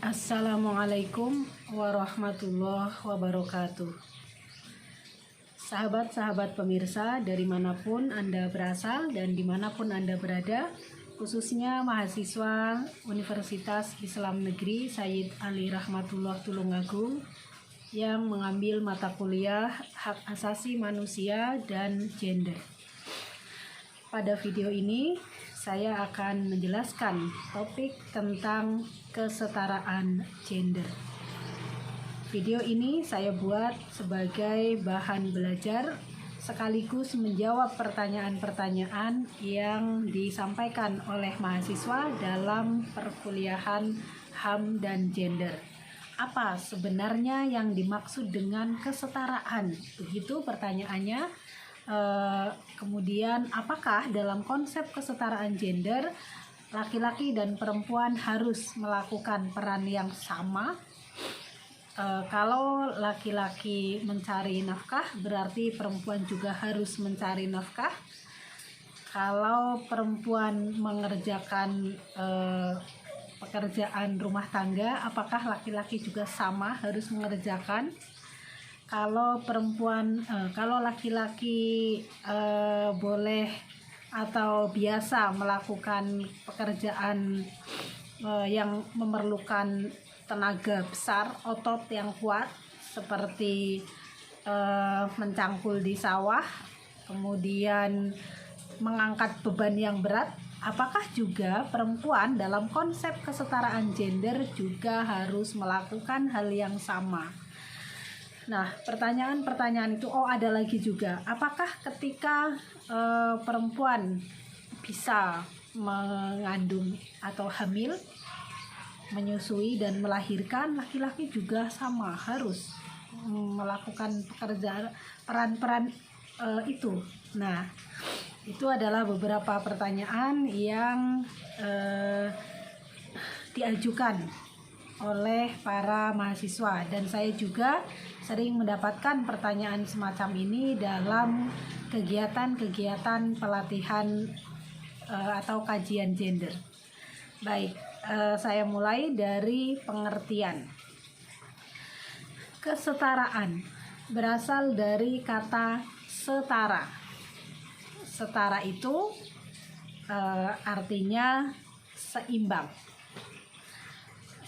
Assalamualaikum warahmatullahi wabarakatuh. Sahabat-sahabat pemirsa dari manapun Anda berasal dan dimanapun Anda berada, khususnya mahasiswa Universitas Islam Negeri Sayyid Ali Rahmatullah Tulungagung yang mengambil mata kuliah Hak Asasi Manusia dan Gender. Pada video ini saya akan menjelaskan topik tentang kesetaraan gender. Video ini saya buat sebagai bahan belajar sekaligus menjawab pertanyaan-pertanyaan yang disampaikan oleh mahasiswa dalam perkuliahan HAM dan gender. Apa sebenarnya yang dimaksud dengan kesetaraan? Begitu pertanyaannya. Kemudian apakah dalam konsep kesetaraan gender laki-laki dan perempuan harus melakukan peran yang sama? Kalau laki-laki mencari nafkah, berarti perempuan juga harus mencari nafkah. Kalau perempuan mengerjakan pekerjaan rumah tangga, apakah laki-laki juga sama harus mengerjakan? Kalau laki-laki boleh atau biasa melakukan pekerjaan yang memerlukan tenaga besar, otot yang kuat seperti mencangkul di sawah, kemudian mengangkat beban yang berat, apakah juga perempuan dalam konsep kesetaraan gender juga harus melakukan hal yang sama? Nah, pertanyaan-pertanyaan itu ada lagi juga. Apakah ketika perempuan bisa mengandung atau hamil, menyusui dan melahirkan, laki-laki juga sama harus melakukan peran-peran itu. Nah, itu adalah beberapa pertanyaan yang diajukan oleh para mahasiswa, dan saya juga sering mendapatkan pertanyaan semacam ini dalam kegiatan-kegiatan pelatihan atau kajian gender. Baik, saya mulai dari pengertian. Kesetaraan berasal dari kata setara. Setara itu artinya seimbang.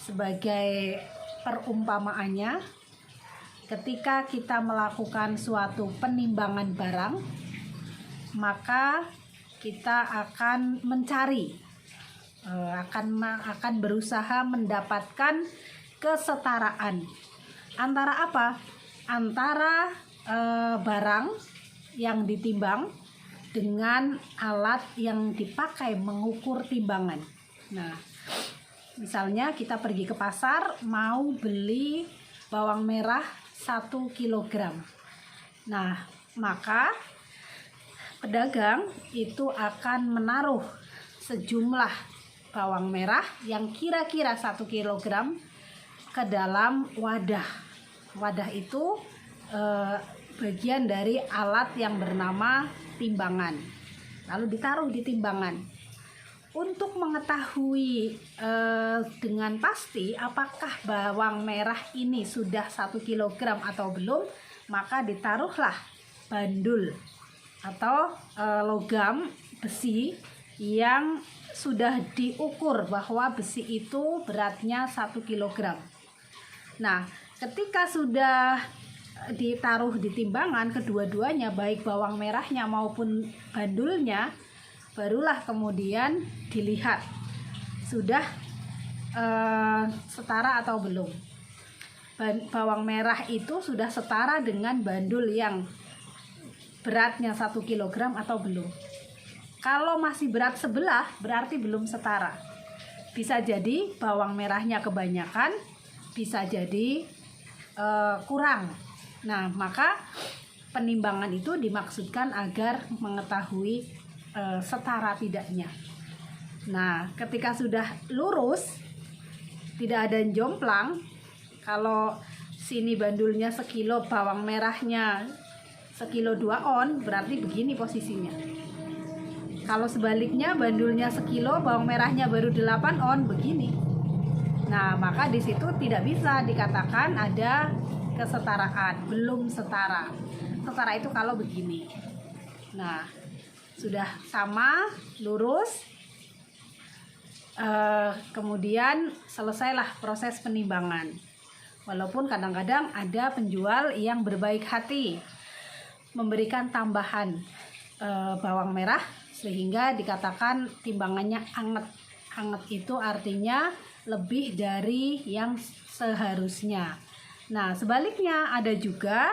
Sebagai perumpamaannya, ketika kita melakukan suatu penimbangan barang, maka kita akan mencari, akan berusaha mendapatkan kesetaraan antara apa? Antara barang yang ditimbang dengan alat yang dipakai mengukur timbangan. Nah, misalnya kita pergi ke pasar mau beli bawang merah 1 kg. Nah, maka pedagang itu akan menaruh sejumlah bawang merah yang kira-kira 1 kg ke dalam wadah. Wadah itu bagian dari alat yang bernama timbangan. Lalu ditaruh di timbangan. Untuk mengetahui dengan pasti apakah bawang merah ini sudah 1 kg atau belum, maka ditaruhlah bandul atau logam besi yang sudah diukur bahwa besi itu beratnya 1 kg. Nah, ketika sudah ditaruh di timbangan kedua-duanya, baik bawang merahnya maupun bandulnya, barulah kemudian dilihat sudah setara atau belum. Bawang merah itu sudah setara dengan bandul yang beratnya 1 kg atau belum. Kalau masih berat sebelah, berarti belum setara. Bisa jadi bawang merahnya kebanyakan, bisa jadi kurang. Nah, maka penimbangan itu dimaksudkan agar mengetahui setara tidaknya. Nah, ketika sudah lurus, tidak ada yang jomplang, kalau sini bandulnya sekilo, bawang merahnya sekilo 2 on, berarti begini posisinya. Kalau sebaliknya bandulnya sekilo, bawang merahnya baru 8 on, begini. Nah, maka di situ tidak bisa dikatakan ada kesetaraan, belum setara. Setara itu kalau begini. Nah, sudah sama, lurus, kemudian selesailah proses penimbangan. Walaupun kadang-kadang ada penjual yang berbaik hati memberikan tambahan bawang merah sehingga dikatakan timbangannya anget. Anget itu artinya lebih dari yang seharusnya. Nah, sebaliknya ada juga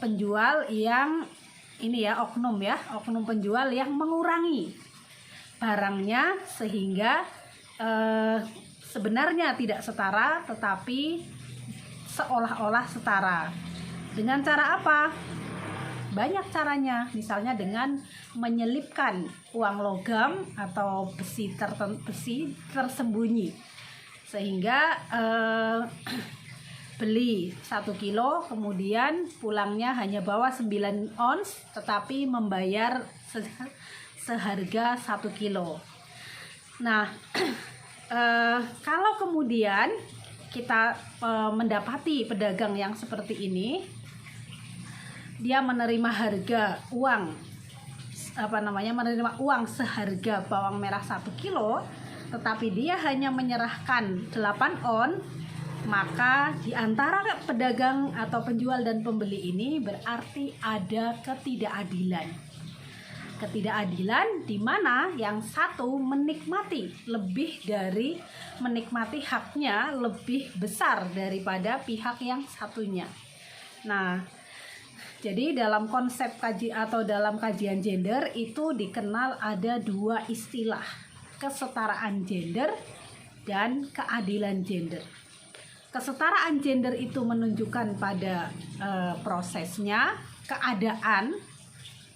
penjual yang ini ya, oknum penjual yang mengurangi barangnya sehingga sebenarnya tidak setara tetapi seolah-olah setara. Dengan cara apa? Banyak caranya, misalnya dengan menyelipkan uang logam atau besi tersembunyi sehingga beli 1 kilo kemudian pulangnya hanya bawa 9 ons tetapi membayar seharga 1 kilo. Nah, kalau kemudian kita mendapati pedagang yang seperti ini, dia menerima harga uang menerima uang seharga bawang merah 1 kilo tetapi dia hanya menyerahkan 8 on, maka di antara pedagang atau penjual dan pembeli ini berarti ada ketidakadilan. Ketidakadilan di mana yang satu menikmati haknya lebih besar daripada pihak yang satunya. Nah, jadi dalam konsep dalam kajian gender itu dikenal ada 2 istilah, kesetaraan gender dan keadilan gender. Kesetaraan gender itu menunjukkan pada prosesnya, keadaan,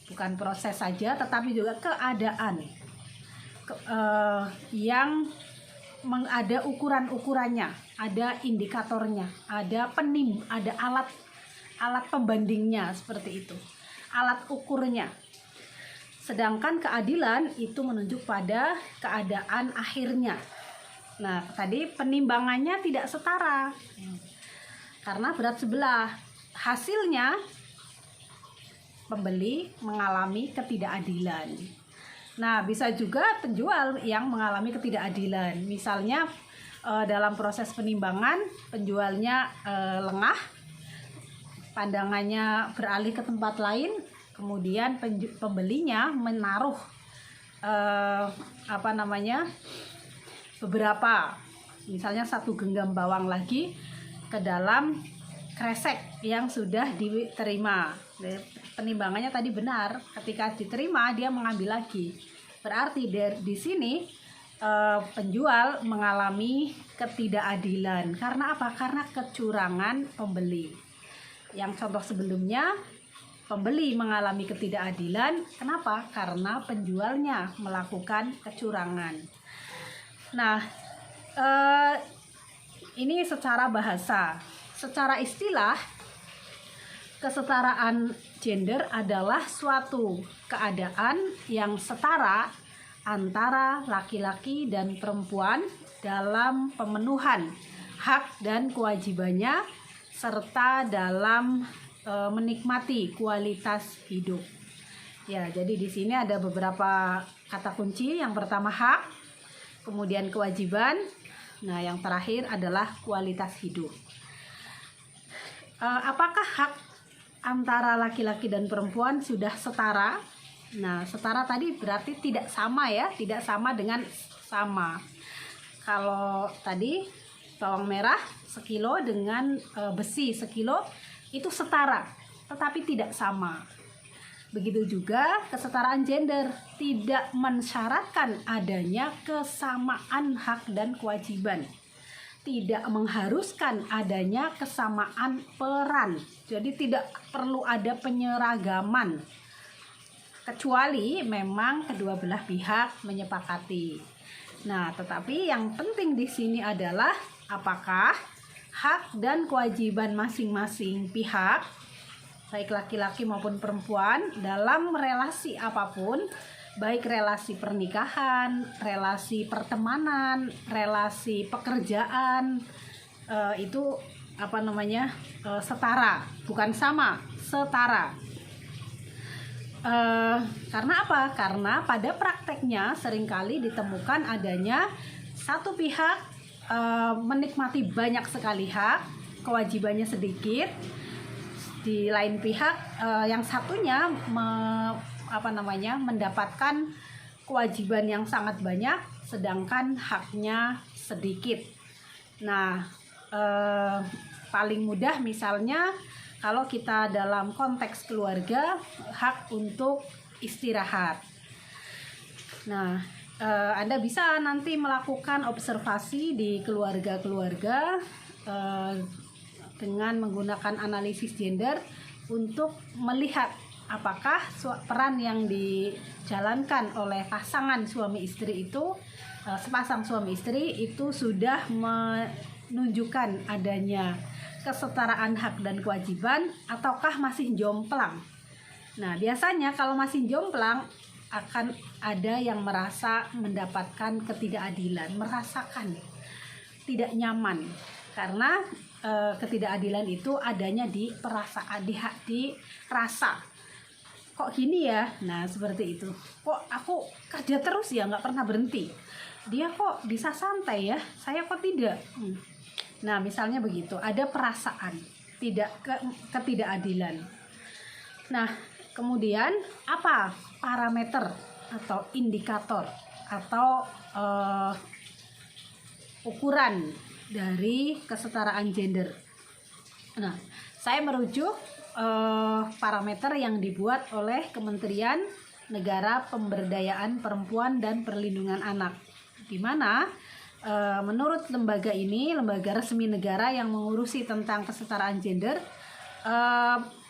bukan proses saja tetapi juga keadaan yang ada ukuran-ukurannya, ada indikatornya, ada alat pembandingnya seperti itu, alat ukurnya. Sedangkan keadilan itu menunjuk pada keadaan akhirnya. Nah, tadi penimbangannya tidak setara karena berat sebelah. Hasilnya pembeli mengalami ketidakadilan. Nah, bisa juga penjual yang mengalami ketidakadilan. Misalnya dalam proses penimbangan penjualnya lengah, pandangannya beralih ke tempat lain, kemudian pembelinya menaruh beberapa, misalnya 1 genggam bawang lagi ke dalam kresek yang sudah diterima. Penimbangannya tadi benar, ketika diterima dia mengambil lagi. Berarti di sini penjual mengalami ketidakadilan. Karena apa? Karena kecurangan pembeli. Yang contoh sebelumnya, pembeli mengalami ketidakadilan. Kenapa? Karena penjualnya melakukan kecurangan. Nah, ini secara bahasa. Secara istilah, kesetaraan gender adalah suatu keadaan yang setara antara laki-laki dan perempuan dalam pemenuhan hak dan kewajibannya serta dalam menikmati kualitas hidup. Ya, jadi di sini ada beberapa kata kunci. Yang pertama hak, kemudian kewajiban. Nah, yang terakhir adalah kualitas hidup. Apakah hak antara laki-laki dan perempuan sudah setara? Nah, setara tadi berarti tidak sama ya, tidak sama dengan sama. Kalau tadi bawang merah 1 kilo dengan besi 1 kilo itu setara, tetapi tidak sama. Begitu juga kesetaraan gender, tidak mensyaratkan adanya kesamaan hak dan kewajiban. Tidak mengharuskan adanya kesamaan peran. Jadi tidak perlu ada penyeragaman. Kecuali memang kedua belah pihak menyepakati. Nah, tetapi yang penting di sini adalah apakah hak dan kewajiban masing-masing pihak, baik laki-laki maupun perempuan, dalam relasi apapun baik relasi pernikahan, relasi pertemanan, relasi pekerjaan, itu setara, bukan sama, setara. Karena apa? Karena pada prakteknya seringkali ditemukan adanya satu pihak menikmati banyak sekali hak, kewajibannya sedikit. Di lain pihak yang satunya mendapatkan kewajiban yang sangat banyak, sedangkan haknya sedikit. Nah, paling mudah misalnya kalau kita dalam konteks keluarga, hak untuk istirahat. Nah, Anda bisa nanti melakukan observasi di keluarga-keluarga dengan menggunakan analisis gender untuk melihat apakah peran yang dijalankan oleh pasangan suami istri itu, sepasang suami istri itu sudah menunjukkan adanya kesetaraan hak dan kewajiban ataukah masih jomplang. Nah, biasanya kalau masih jomplang akan ada yang merasa mendapatkan ketidakadilan, merasakan tidak nyaman karena ketidakadilan itu adanya di perasaan, di rasa. Kok gini ya? Nah, seperti itu. Kok aku kerja terus ya, nggak pernah berhenti. Dia kok bisa santai ya, saya kok tidak. Nah, misalnya begitu, ada perasaan ketidakadilan. Nah, kemudian apa parameter atau indikator atau ukuran dari kesetaraan gender? Nah, saya merujuk parameter yang dibuat oleh Kementerian Negara Pemberdayaan Perempuan dan Perlindungan Anak, di mana menurut lembaga ini, lembaga resmi negara yang mengurusi tentang kesetaraan gender,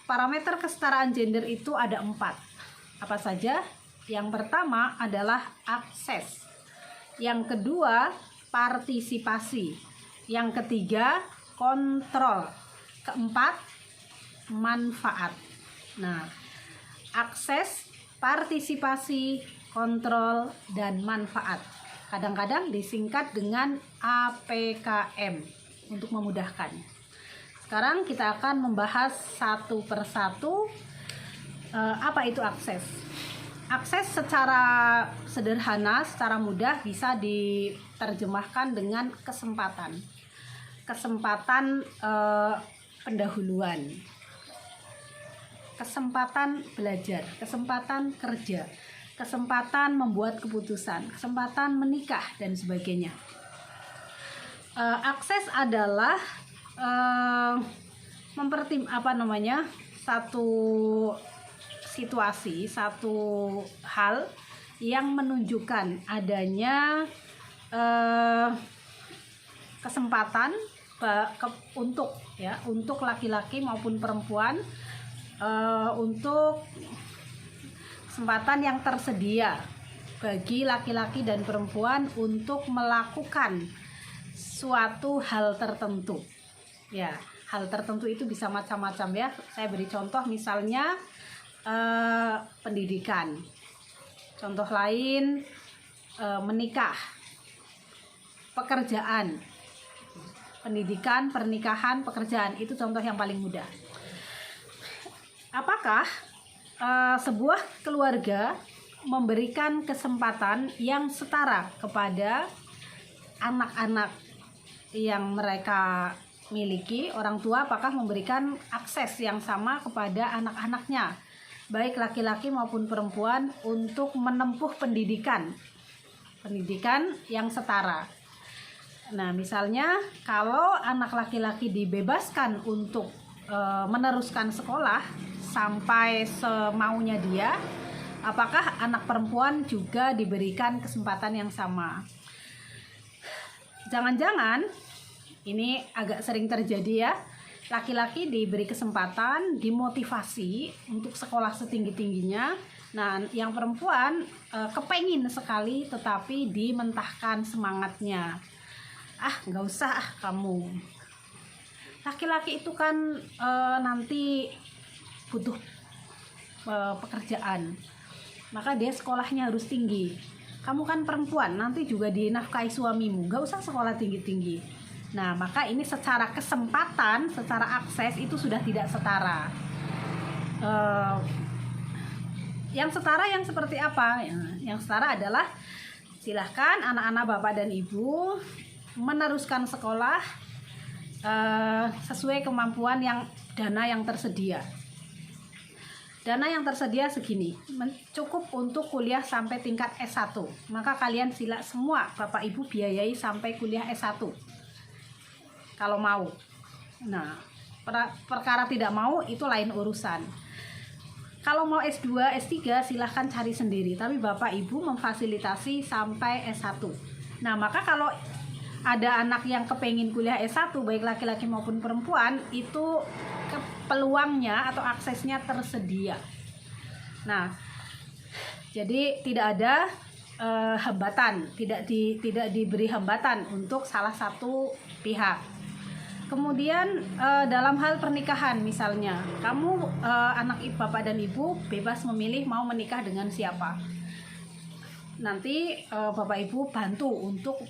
parameter kesetaraan gender itu ada 4. Apa saja? Yang pertama adalah akses, yang kedua partisipasi, yang ketiga kontrol, keempat manfaat. Nah, akses, partisipasi, kontrol, dan manfaat kadang-kadang disingkat dengan APKM untuk memudahkan. Sekarang kita akan membahas satu persatu apa itu akses. Akses secara sederhana, secara mudah bisa diterjemahkan dengan kesempatan. Kesempatan pendahuluan, kesempatan belajar, kesempatan kerja, kesempatan membuat keputusan, kesempatan menikah, dan sebagainya. Akses adalah satu situasi, satu hal yang menunjukkan adanya kesempatan untuk laki-laki maupun perempuan, untuk kesempatan yang tersedia bagi laki-laki dan perempuan untuk melakukan suatu hal tertentu. Ya, hal tertentu itu bisa macam-macam ya. Saya beri contoh misalnya pendidikan. Contoh lain menikah, pekerjaan. Pendidikan, pernikahan, pekerjaan itu contoh yang paling mudah. Apakah sebuah keluarga memberikan kesempatan yang setara kepada anak-anak yang mereka miliki? Orang tua apakah memberikan akses yang sama kepada anak-anaknya, baik laki-laki maupun perempuan, untuk menempuh pendidikan yang setara? Nah, misalnya kalau anak laki-laki dibebaskan untuk meneruskan sekolah sampai semaunya dia, apakah anak perempuan juga diberikan kesempatan yang sama? Jangan-jangan ini agak sering terjadi ya, laki-laki diberi kesempatan, dimotivasi untuk sekolah setinggi-tingginya. Nah, yang perempuan kepengin sekali tetapi dimentahkan semangatnya. Nggak usah kamu. Laki-laki itu kan nanti butuh pekerjaan. maka dia sekolahnya harus tinggi. Kamu kan perempuan, nanti juga dinafkahi suamimu, gak usah sekolah tinggi-tinggi. Nah, maka ini secara kesempatan, secara akses itu sudah tidak setara. Yang setara yang seperti apa? Yang setara adalah silahkan anak-anak bapak dan ibu meneruskan sekolah sesuai kemampuan dana yang tersedia. Dana yang tersedia segini, cukup untuk kuliah sampai tingkat S1. Maka kalian sila semua bapak ibu biayai sampai kuliah S1 kalau mau. Nah, perkara tidak mau itu lain urusan. Kalau mau S2, S3 silahkan cari sendiri, tapi bapak ibu memfasilitasi sampai S1. Nah, maka kalau ada anak yang kepengen kuliah S1, baik laki-laki maupun perempuan, itu peluangnya atau aksesnya tersedia. Nah, jadi tidak ada hambatan, tidak diberi hambatan untuk salah satu pihak. Kemudian dalam hal pernikahan misalnya, kamu anak bapak dan ibu bebas memilih mau menikah dengan siapa. Nanti bapak ibu bantu untuk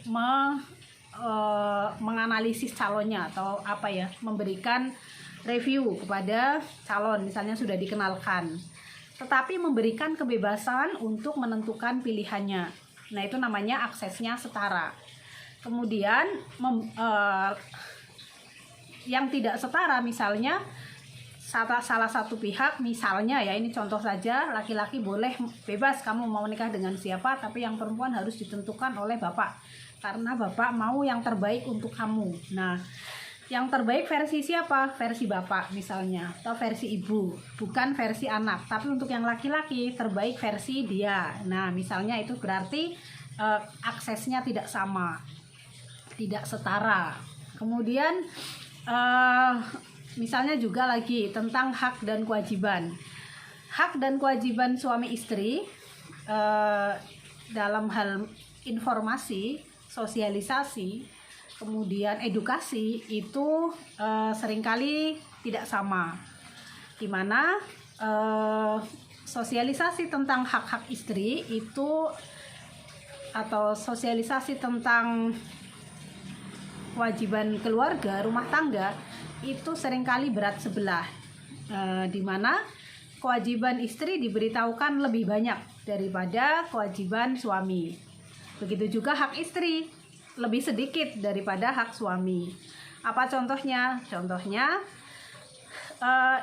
menganalisis calonnya atau memberikan review kepada calon, misalnya sudah dikenalkan, tetapi memberikan kebebasan untuk menentukan pilihannya. Nah, itu namanya aksesnya setara. Kemudian yang tidak setara misalnya salah satu pihak, misalnya ya ini contoh saja, laki-laki boleh bebas kamu mau menikah dengan siapa, tapi yang perempuan harus ditentukan oleh bapak karena bapak mau yang terbaik untuk kamu. Nah, yang terbaik versi siapa? Versi bapak misalnya, atau versi ibu, bukan versi anak. Tapi untuk yang laki-laki terbaik versi dia. Nah, misalnya itu berarti aksesnya tidak sama, tidak setara. Kemudian misalnya juga lagi tentang hak dan kewajiban. Hak dan kewajiban suami istri dalam hal informasi, sosialisasi, kemudian edukasi itu seringkali tidak sama, dimana sosialisasi tentang hak-hak istri itu atau sosialisasi tentang kewajiban keluarga, rumah tangga itu seringkali berat sebelah, dimana kewajiban istri diberitahukan lebih banyak daripada kewajiban suami. Begitu juga hak istri lebih sedikit daripada hak suami. Apa contohnya? Contohnya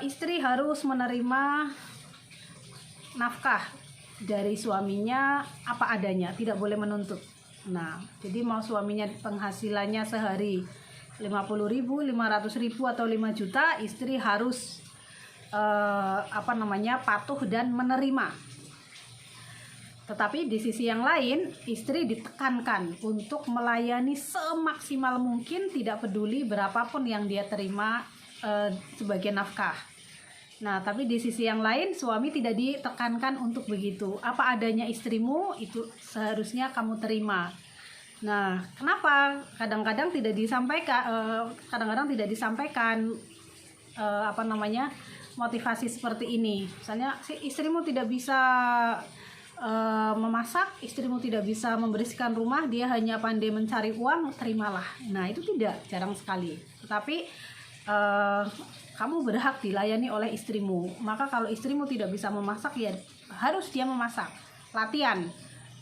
istri harus menerima nafkah dari suaminya apa adanya, tidak boleh menuntut. Nah, jadi mau suaminya penghasilannya sehari 50.000, 500.000 atau 5 juta, istri harus patuh dan menerima. Tetapi di sisi yang lain, istri ditekankan untuk melayani semaksimal mungkin, tidak peduli berapapun yang dia terima sebagai nafkah. Nah, tapi di sisi yang lain, suami tidak ditekankan untuk begitu. Apa adanya istrimu, itu seharusnya kamu terima. Nah, kenapa? Kadang-kadang tidak disampaikan, motivasi seperti ini. Misalnya, istrimu tidak bisa memasak, istrimu tidak bisa membersihkan rumah, dia hanya pandai mencari uang, terimalah. Nah, itu jarang sekali. Tetapi kamu berhak dilayani oleh istrimu. Maka kalau istrimu tidak bisa memasak, ya harus dia memasak. Latihan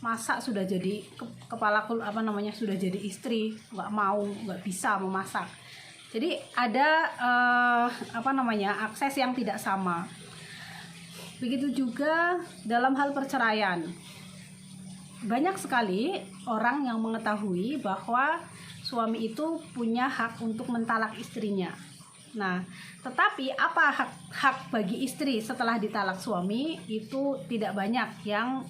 masak sudah jadi sudah jadi istri, nggak bisa memasak. Jadi ada akses yang tidak sama. Begitu juga dalam hal perceraian. Banyak sekali orang yang mengetahui bahwa suami itu punya hak untuk mentalak istrinya. Nah, tetapi apa hak bagi istri setelah ditalak suami itu tidak banyak yang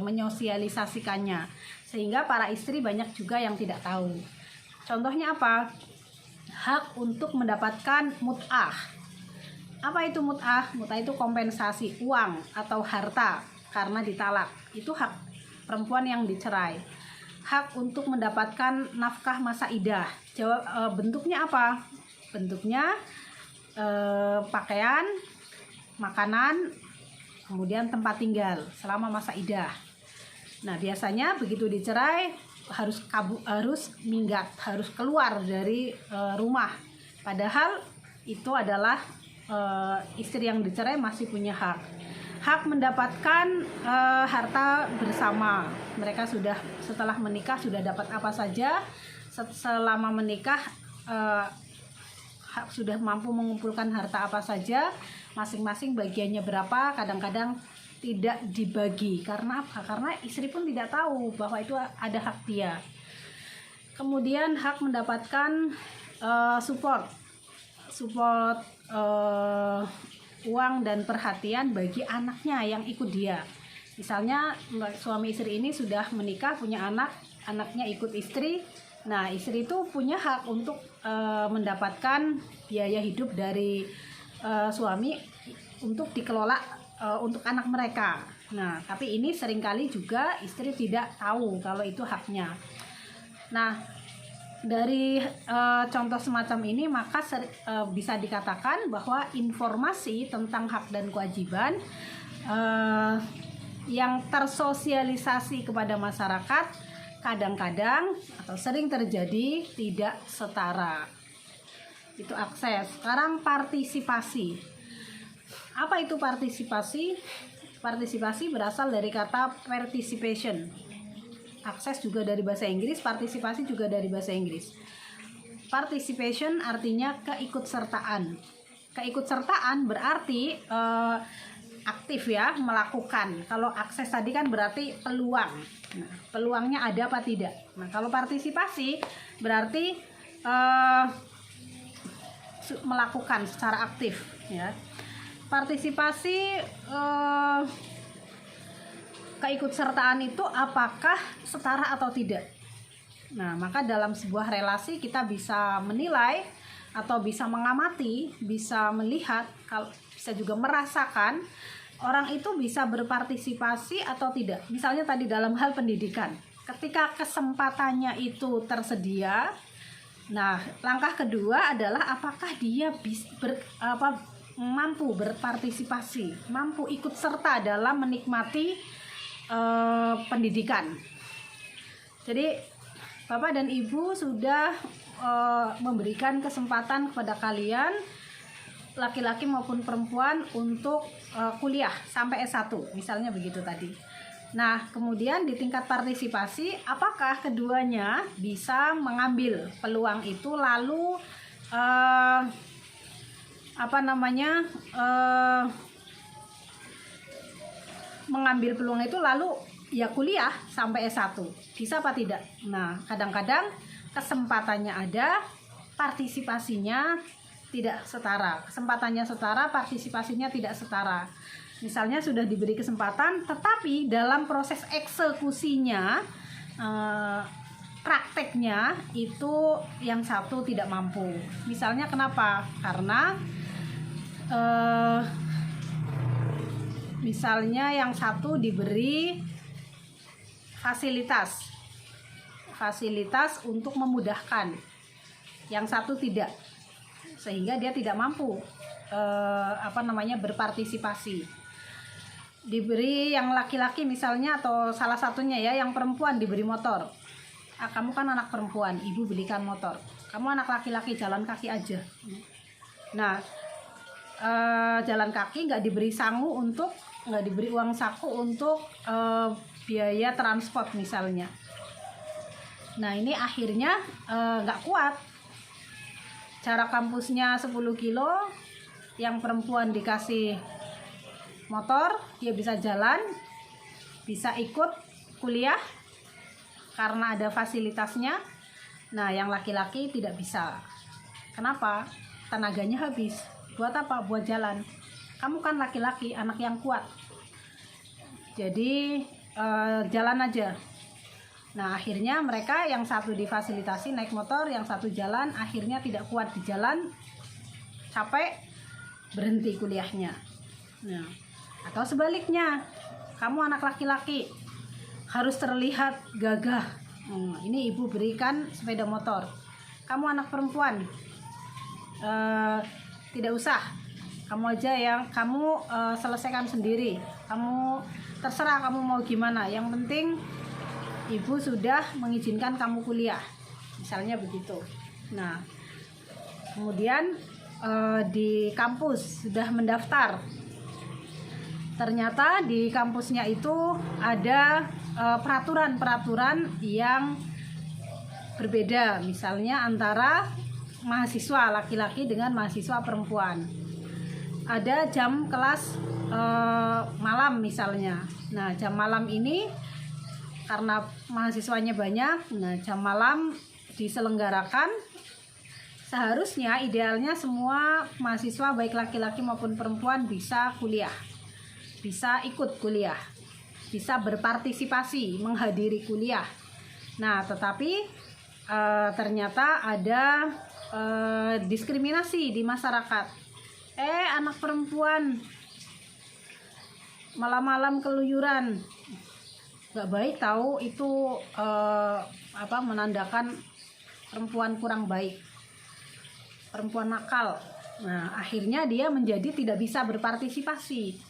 menyosialisasikannya. Sehingga para istri banyak juga yang tidak tahu. Contohnya apa? Hak untuk mendapatkan mut'ah. Apa itu mut'ah? Mut'ah itu kompensasi uang atau harta karena ditalak. Itu hak perempuan yang dicerai. Hak untuk mendapatkan nafkah masa idah. Bentuknya apa? Bentuknya pakaian, makanan, kemudian tempat tinggal selama masa iddah. Nah, biasanya begitu dicerai harus minggat, harus keluar dari rumah. Padahal itu adalah istri yang dicerai masih punya hak mendapatkan harta bersama. Mereka setelah menikah sudah dapat apa saja, selama menikah sudah mampu mengumpulkan harta apa saja, masing-masing bagiannya berapa. Kadang-kadang tidak dibagi. Karena apa? Karena istri pun tidak tahu bahwa itu ada hak dia. Kemudian hak mendapatkan support uang dan perhatian bagi anaknya yang ikut dia. Misalnya suami istri ini sudah menikah, punya anaknya ikut istri. Nah, istri itu punya hak untuk mendapatkan biaya hidup dari suami untuk dikelola untuk anak mereka. Nah, tapi ini seringkali juga istri tidak tahu kalau itu haknya. Nah, dari contoh semacam ini maka bisa dikatakan bahwa informasi tentang hak dan kewajiban yang tersosialisasi kepada masyarakat kadang-kadang atau sering terjadi tidak setara. Itu akses. Sekarang partisipasi. Apa itu partisipasi? Partisipasi berasal dari kata participation. Akses juga dari bahasa Inggris, partisipasi juga dari bahasa Inggris. Participation artinya keikutsertaan. Keikutsertaan berarti aktif ya, melakukan. Kalau akses tadi kan berarti peluang. Nah, peluangnya ada apa tidak. Nah, kalau partisipasi berarti melakukan secara aktif ya. Partisipasi keikutsertaan itu apakah setara atau tidak. Nah, maka dalam sebuah relasi kita bisa menilai atau bisa mengamati, bisa melihat, bisa juga merasakan orang itu bisa berpartisipasi atau tidak. Misalnya tadi dalam hal pendidikan, ketika kesempatannya itu tersedia, nah langkah kedua adalah apakah dia mampu berpartisipasi, mampu ikut serta dalam menikmati pendidikan. Jadi Bapak dan Ibu sudah memberikan kesempatan kepada kalian, laki-laki maupun perempuan, untuk kuliah sampai S1, misalnya begitu tadi. Nah, kemudian di tingkat partisipasi, apakah keduanya bisa mengambil peluang itu lalu mengambil peluang itu lalu ya kuliah sampai S1, bisa apa tidak? Nah, kadang-kadang kesempatannya ada, partisipasinya tidak setara. Kesempatannya setara, partisipasinya tidak setara. Misalnya sudah diberi kesempatan, tetapi dalam proses eksekusinya, prakteknya itu yang satu tidak mampu. Misalnya kenapa? Karena misalnya yang satu diberi fasilitas untuk memudahkan, yang satu tidak, sehingga dia tidak mampu berpartisipasi. Diberi yang laki-laki misalnya, atau salah satunya ya, yang perempuan diberi motor. Kamu kan anak perempuan, ibu belikan motor. Kamu anak laki-laki, jalan kaki aja. Nah, jalan kaki nggak diberi uang saku untuk biaya transport misalnya. Nah, ini akhirnya nggak kuat. Jarak kampusnya 10 kilo, yang perempuan dikasih motor, dia bisa jalan, bisa ikut kuliah karena ada fasilitasnya. Nah, yang laki-laki tidak bisa. Kenapa? Tenaganya habis. Buat apa? Buat jalan. Kamu kan laki-laki, anak yang kuat. Jadi jalan aja. Nah, akhirnya mereka yang satu difasilitasi naik motor, yang satu jalan, akhirnya tidak kuat di jalan, capek, berhenti kuliahnya. Nah, atau sebaliknya, kamu anak laki-laki harus terlihat gagah. Ini ibu berikan sepeda motor. Kamu anak perempuan, tidak usah. kamu aja yang kamu selesaikan sendiri, kamu terserah kamu mau gimana, yang penting ibu sudah mengizinkan kamu kuliah, misalnya begitu. Nah kemudian di kampus sudah mendaftar, ternyata di kampusnya itu ada peraturan-peraturan yang berbeda, misalnya antara mahasiswa laki-laki dengan mahasiswa perempuan. Ada jam kelas malam misalnya. Nah jam malam ini karena mahasiswanya banyak, nah jam malam diselenggarakan. Seharusnya idealnya semua mahasiswa baik laki-laki maupun perempuan bisa kuliah, bisa ikut kuliah, bisa berpartisipasi menghadiri kuliah. Nah tetapi ternyata ada diskriminasi di masyarakat. Anak perempuan malam-malam keluyuran, nggak baik tahu, itu menandakan perempuan kurang baik, perempuan nakal. Nah akhirnya dia menjadi tidak bisa berpartisipasi.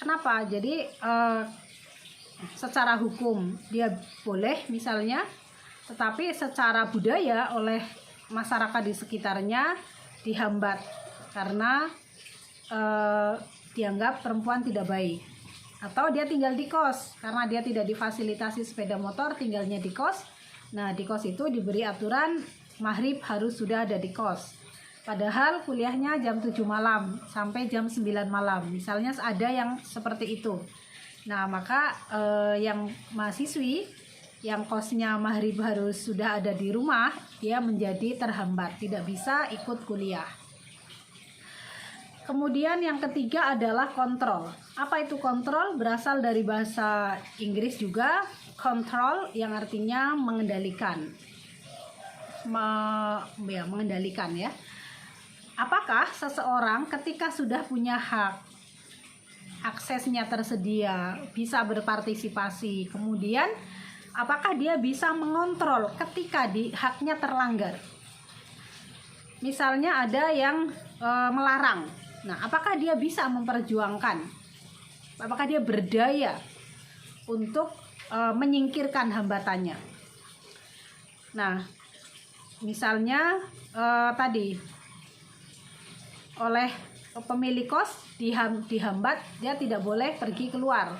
Kenapa? Jadi secara hukum dia boleh misalnya, tetapi secara budaya oleh masyarakat di sekitarnya dihambat karena dianggap perempuan tidak baik. Atau dia tinggal di kos karena dia tidak difasilitasi sepeda motor, tinggalnya di kos. Nah di kos itu diberi aturan maghrib harus sudah ada di kos, padahal kuliahnya jam 7 malam sampai jam 9 malam misalnya, ada yang seperti itu. Nah maka yang mahasiswi yang kosnya maghrib harus sudah ada di rumah, dia menjadi terhambat, tidak bisa ikut kuliah. Kemudian yang ketiga adalah kontrol. Apa itu kontrol? Berasal dari bahasa Inggris juga, control, yang artinya mengendalikan. Mengendalikan ya. Apakah seseorang ketika sudah punya hak, aksesnya tersedia, bisa berpartisipasi, kemudian apakah dia bisa mengontrol ketika haknya terlanggar? Misalnya ada yang melarang. Nah, apakah dia bisa memperjuangkan? Apakah dia berdaya untuk menyingkirkan hambatannya? Nah, misalnya tadi oleh pemilik kos dihambat, dia tidak boleh pergi keluar.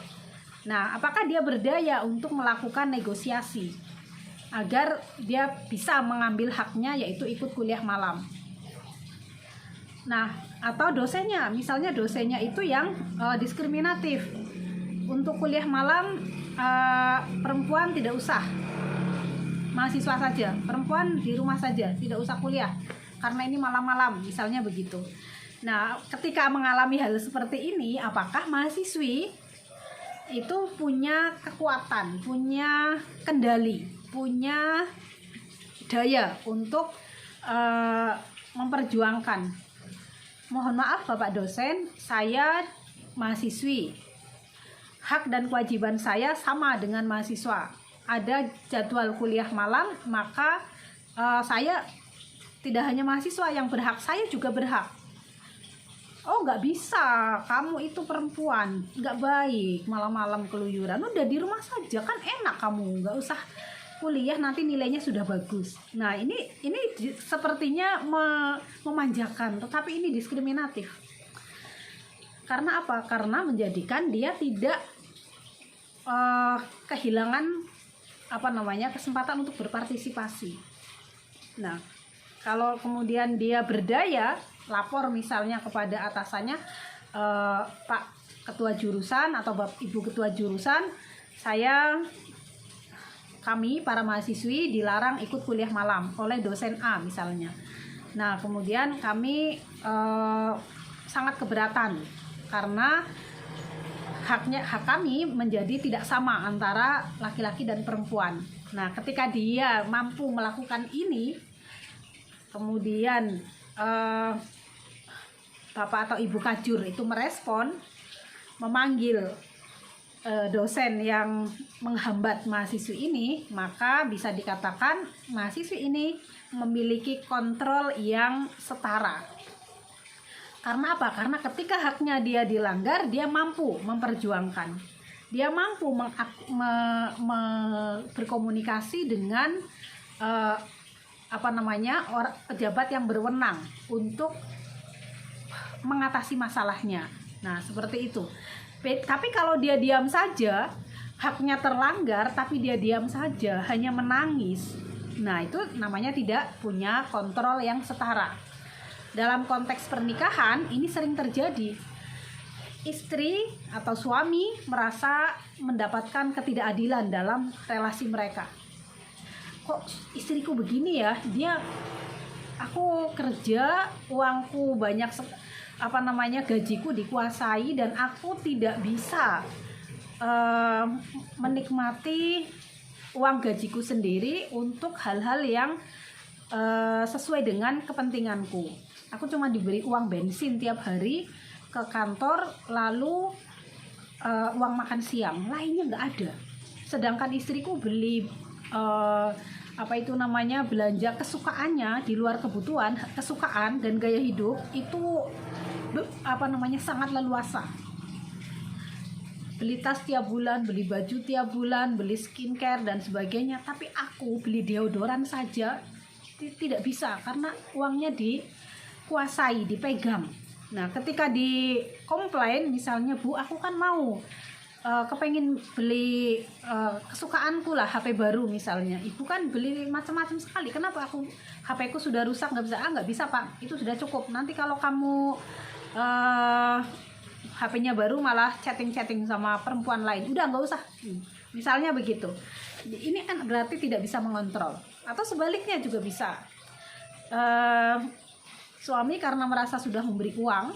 Nah, apakah dia berdaya untuk melakukan negosiasi agar dia bisa mengambil haknya, yaitu ikut kuliah malam? Nah, atau dosennya, misalnya dosennya itu yang diskriminatif. Untuk kuliah malam perempuan tidak usah, mahasiswa saja, perempuan di rumah saja, tidak usah kuliah karena ini malam-malam, misalnya begitu. Nah, ketika mengalami hal seperti ini, apakah mahasiswi itu punya kekuatan, punya kendali, punya daya untuk memperjuangkan? Mohon maaf Bapak dosen, saya mahasiswi, hak dan kewajiban saya sama dengan mahasiswa. Ada jadwal kuliah malam, maka saya tidak hanya mahasiswa yang berhak, saya juga berhak. Oh nggak bisa, kamu itu perempuan, nggak baik malam-malam keluyuran, udah di rumah saja kan enak, kamu nggak usah kuliah, nanti nilainya sudah bagus. Nah ini sepertinya memanjakan, tetapi ini diskriminatif. Karena apa? Karena menjadikan dia tidak kehilangan kesempatan untuk berpartisipasi. Nah kalau kemudian dia berdaya, lapor misalnya kepada atasannya, Pak Ketua Jurusan atau Ibu Ketua Jurusan, kami para mahasiswi dilarang ikut kuliah malam oleh dosen A misalnya. Nah kemudian kami sangat keberatan karena hak kami menjadi tidak sama antara laki-laki dan perempuan. Nah ketika dia mampu melakukan ini, kemudian Bapak atau Ibu Kajur itu merespon, memanggil dosen yang menghambat mahasiswi ini, maka bisa dikatakan mahasiswi ini memiliki kontrol yang setara. Karena apa? Karena ketika haknya dia dilanggar, dia mampu memperjuangkan. Dia mampu berkomunikasi dengan pejabat yang berwenang untuk mengatasi masalahnya. Nah, seperti itu. Tapi kalau dia diam saja, haknya terlanggar tapi dia diam saja, hanya menangis. Nah, itu namanya tidak punya kontrol yang setara. Dalam konteks pernikahan ini sering terjadi. Istri atau suami merasa mendapatkan ketidakadilan dalam relasi mereka. Kok istriku begini ya? Aku kerja, uangku banyak, gajiku dikuasai dan aku tidak bisa menikmati uang gajiku sendiri untuk hal-hal yang sesuai dengan kepentinganku. Aku cuma diberi uang bensin tiap hari ke kantor, lalu uang makan siang, lainnya nggak ada. Sedangkan istriku beli belanja kesukaannya di luar kebutuhan, kesukaan dan gaya hidup itu sangat leluasa. Beli tas tiap bulan, beli baju tiap bulan, beli skincare dan sebagainya. Tapi aku beli deodoran saja tidak bisa karena uangnya dikuasai, dipegang. Nah, ketika dikomplain misalnya, Bu, aku kan mau kepengen beli kesukaanku lah, HP baru misalnya. Ibu kan beli macam-macam sekali. Kenapa HP ku sudah rusak nggak bisa? Nggak bisa, Pak. Itu sudah cukup. Nanti kalau kamu HP-nya baru malah chatting-chatting sama perempuan lain, udah nggak usah. Misalnya begitu. Ini kan berarti tidak bisa mengontrol. Atau sebaliknya juga bisa. Suami karena merasa sudah memberi uang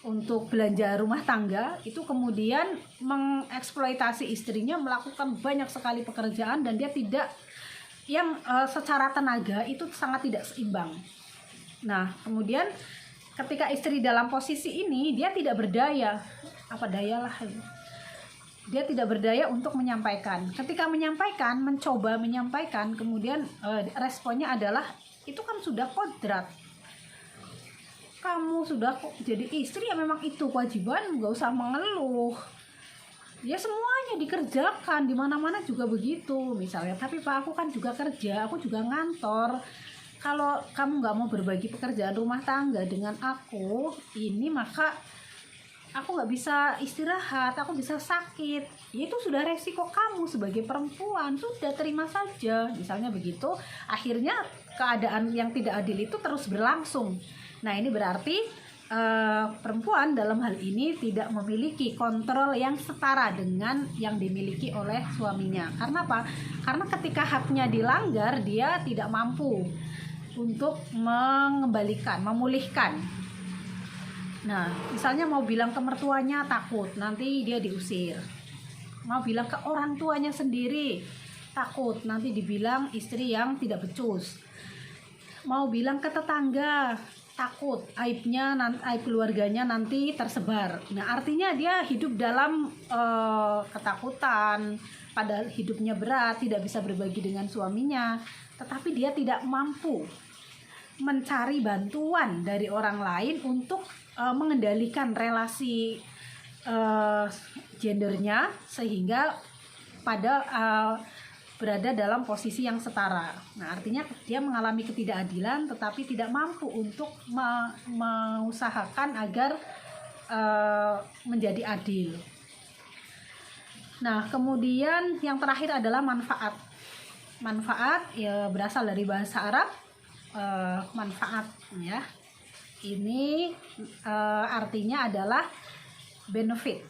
untuk belanja rumah tangga, itu kemudian mengeksploitasi istrinya, melakukan banyak sekali pekerjaan dan dia tidak secara tenaga itu sangat tidak seimbang. Nah, kemudian ketika istri dalam posisi ini, dia tidak berdaya. Dia tidak berdaya untuk menyampaikan. Ketika mencoba menyampaikan, kemudian responnya adalah, itu kan sudah kodrat. Kamu sudah jadi istri ya, memang itu kewajiban, nggak usah mengeluh. Ya semuanya dikerjakan, di mana-mana juga begitu misalnya. Tapi Pak, aku kan juga kerja, aku juga ngantor. Kalau kamu nggak mau berbagi pekerjaan rumah tangga dengan aku ini, maka aku nggak bisa istirahat, aku bisa sakit. Itu sudah resiko kamu sebagai perempuan, sudah terima saja. Misalnya begitu, akhirnya keadaan yang tidak adil itu terus berlangsung. Nah, ini berarti perempuan dalam hal ini tidak memiliki kontrol yang setara dengan yang dimiliki oleh suaminya. Karena apa? Karena ketika haknya dilanggar, dia tidak mampu untuk mengembalikan, memulihkan. Nah, misalnya mau bilang ke mertuanya takut, nanti dia diusir. Mau bilang ke orang tuanya sendiri, takut, nanti dibilang istri yang tidak becus. Mau bilang ke tetangga, takut aib keluarganya nanti tersebar. Nah, artinya dia hidup dalam ketakutan, padahal hidupnya berat, tidak bisa berbagi dengan suaminya, tetapi dia tidak mampu mencari bantuan dari orang lain untuk mengendalikan relasi gendernya sehingga berada dalam posisi yang setara. Nah, artinya dia mengalami ketidakadilan tetapi tidak mampu untuk mengusahakan agar menjadi adil. Nah, kemudian yang terakhir adalah manfaat. Manfaat ya berasal dari bahasa Arab, manfaat ya. Ini artinya adalah benefit,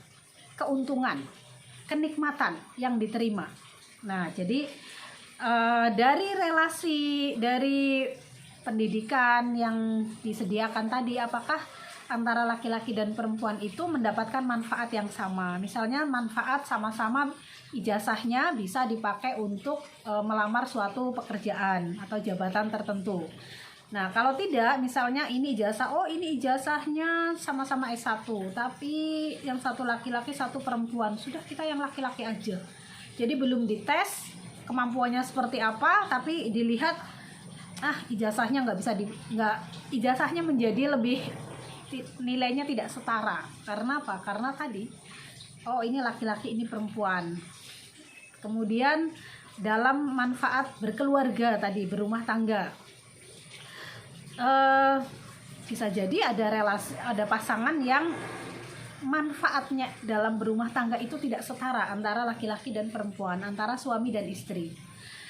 keuntungan, kenikmatan yang diterima. Nah, jadi dari pendidikan yang disediakan tadi, apakah antara laki-laki dan perempuan itu mendapatkan manfaat yang sama? Misalnya manfaat sama-sama ijazahnya bisa dipakai untuk melamar suatu pekerjaan atau jabatan tertentu. Nah, kalau tidak, misalnya ini ijazahnya sama-sama S1, tapi yang satu laki-laki, satu perempuan, sudah kita yang laki-laki aja. Jadi belum dites kemampuannya seperti apa, tapi dilihat ijazahnya ijazahnya menjadi lebih nilainya tidak setara. Karena apa? Karena tadi, oh ini laki-laki, ini perempuan. Kemudian dalam manfaat berkeluarga tadi, berumah tangga, bisa jadi ada relasi, ada pasangan yang manfaatnya dalam berumah tangga itu tidak setara antara laki-laki dan perempuan, antara suami dan istri.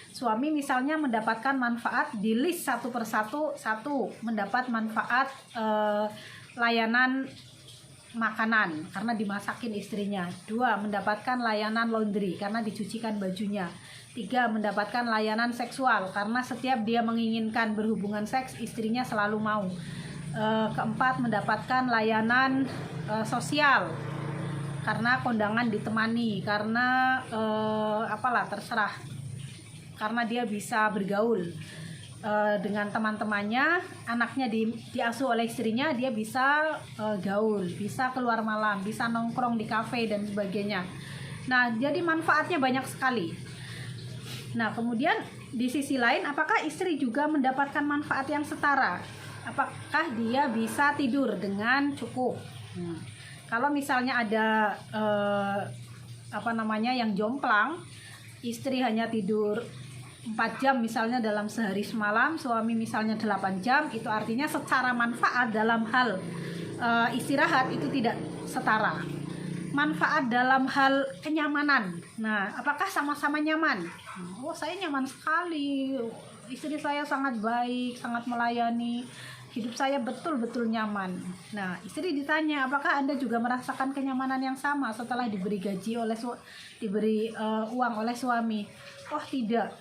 Suami misalnya mendapatkan manfaat di list satu persatu, satu mendapat manfaat layanan makanan karena dimasakin istrinya, 2 mendapatkan layanan laundry karena dicucikan bajunya, 3 mendapatkan layanan seksual karena setiap dia menginginkan berhubungan seks istrinya selalu mau, 4 mendapatkan layanan sosial karena kondangan ditemani, karena apalah terserah, karena dia bisa bergaul dengan teman-temannya, anaknya diasuh oleh istrinya, dia bisa gaul, bisa keluar malam, bisa nongkrong di kafe dan sebagainya. Nah, jadi manfaatnya banyak sekali. Nah, kemudian di sisi lain, apakah istri juga mendapatkan manfaat yang setara? Apakah dia bisa tidur dengan cukup? Kalau misalnya ada yang jomplang, istri hanya tidur 4 jam misalnya dalam sehari semalam, suami misalnya 8 jam, itu artinya secara manfaat dalam hal istirahat itu tidak setara. Manfaat dalam hal kenyamanan, nah apakah sama-sama nyaman? Oh, saya nyaman sekali, istri saya sangat baik, sangat melayani, hidup saya betul-betul nyaman. Nah, istri ditanya, apakah Anda juga merasakan kenyamanan yang sama setelah diberi gaji diberi uang oleh suami? Oh tidak,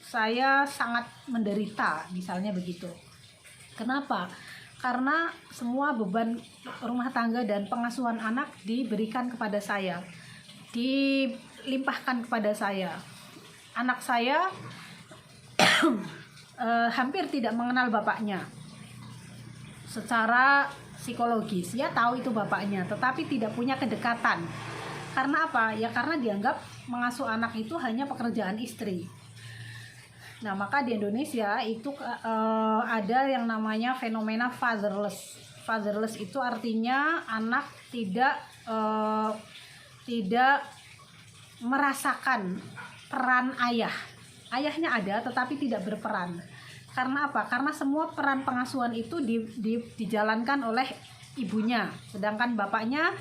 saya sangat menderita, misalnya begitu. Kenapa? Karena semua beban rumah tangga dan pengasuhan anak diberikan kepada saya, dilimpahkan kepada saya. Anak saya hampir tidak mengenal bapaknya. Secara psikologis, ya tahu itu bapaknya, tetapi tidak punya kedekatan. Karena apa? Ya karena dianggap mengasuh anak itu hanya pekerjaan istri. Nah, maka di Indonesia itu ada yang namanya fenomena fatherless. Fatherless itu artinya anak tidak merasakan peran ayah. Ayahnya ada tetapi tidak berperan. Karena apa? Karena semua peran pengasuhan itu dijalankan oleh ibunya, sedangkan bapaknya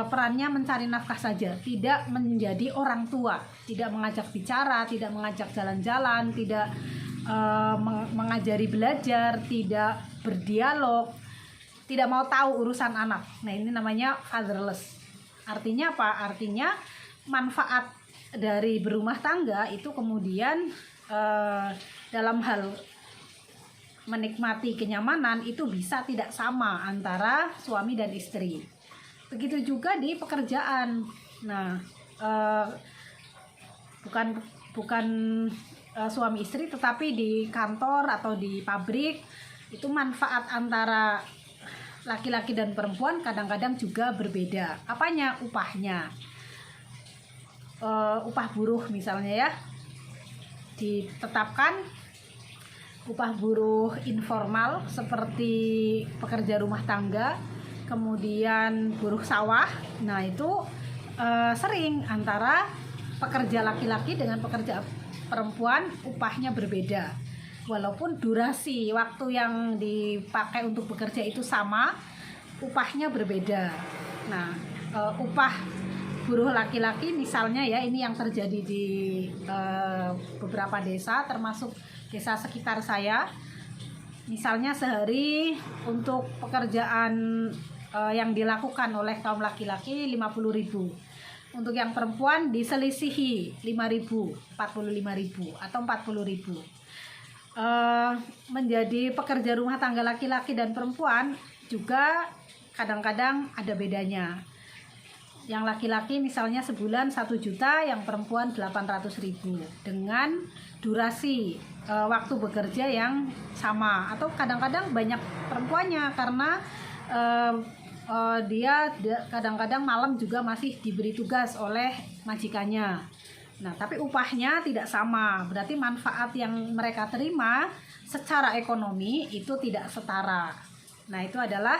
perannya mencari nafkah saja, tidak menjadi orang tua, tidak mengajak bicara, tidak mengajak jalan-jalan, tidak mengajari belajar, tidak berdialog, tidak mau tahu urusan anak. Nah, ini namanya fatherless. Artinya apa? Artinya manfaat dari berumah tangga itu kemudian dalam hal menikmati kenyamanan itu bisa tidak sama antara suami dan istri. Begitu juga di pekerjaan. Nah, bukan suami istri, tetapi di kantor atau di pabrik itu manfaat antara laki-laki dan perempuan kadang-kadang juga berbeda. Apanya? Upahnya. Upah buruh misalnya ya, ditetapkan upah buruh informal seperti pekerja rumah tangga, kemudian buruh sawah. Nah, itu sering antara pekerja laki-laki dengan pekerja perempuan upahnya berbeda. Walaupun durasi waktu yang dipakai untuk bekerja itu sama, upahnya berbeda. Nah, upah buruh laki-laki misalnya ya, ini yang terjadi di beberapa desa termasuk desa sekitar saya. Misalnya sehari untuk pekerjaan yang dilakukan oleh kaum laki-laki 50.000. Untuk yang perempuan diselisihi 5.000, 45.000 atau 40.000. Menjadi pekerja rumah tangga laki-laki dan perempuan juga kadang-kadang ada bedanya. Yang laki-laki misalnya sebulan 1 juta, yang perempuan 800.000 dengan durasi waktu bekerja yang sama, atau kadang-kadang banyak perempuannya karena dia kadang-kadang malam juga masih diberi tugas oleh majikannya. Nah, tapi upahnya tidak sama, berarti manfaat yang mereka terima secara ekonomi itu tidak setara. Nah, itu adalah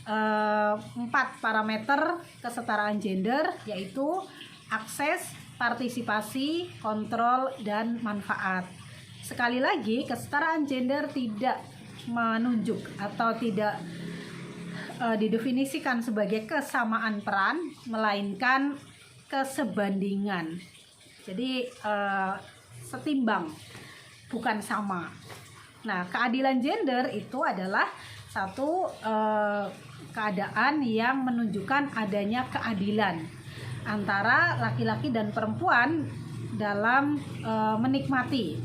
4 parameter kesetaraan gender, yaitu akses, partisipasi, kontrol, dan manfaat. Sekali lagi, kesetaraan gender tidak menunjuk atau tidak didefinisikan sebagai kesamaan peran, melainkan kesebandingan. Jadi setimbang, bukan sama. Nah, keadilan gender itu adalah satu keadaan yang menunjukkan adanya keadilan antara laki-laki dan perempuan dalam menikmati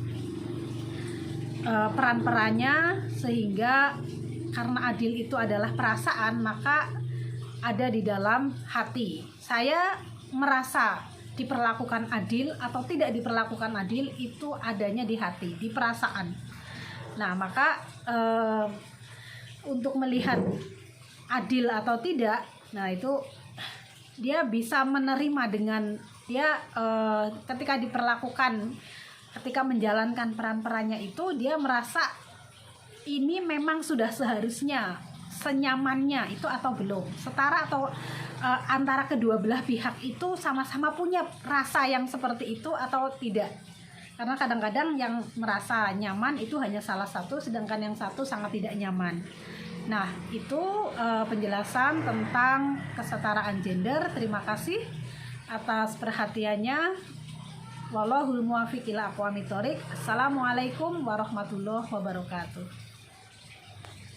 peran-perannya, sehingga karena adil itu adalah perasaan, maka ada di dalam hati. Saya merasa diperlakukan adil atau tidak diperlakukan adil itu adanya di hati, di perasaan. Nah, maka untuk melihat adil atau tidak, nah itu dia bisa menerima dengan dia ketika diperlakukan, ketika menjalankan peran-perannya itu dia merasa ini memang sudah seharusnya, senyamannya itu atau belum, setara atau antara kedua belah pihak itu sama-sama punya rasa yang seperti itu atau tidak. Karena kadang-kadang yang merasa nyaman itu hanya salah satu, sedangkan yang satu sangat tidak nyaman. Nah, itu penjelasan tentang kesetaraan gender. Terima kasih atas perhatiannya. Wallahul muwaffiq ila aqwamit thoriq. Assalamualaikum warahmatullahi wabarakatuh.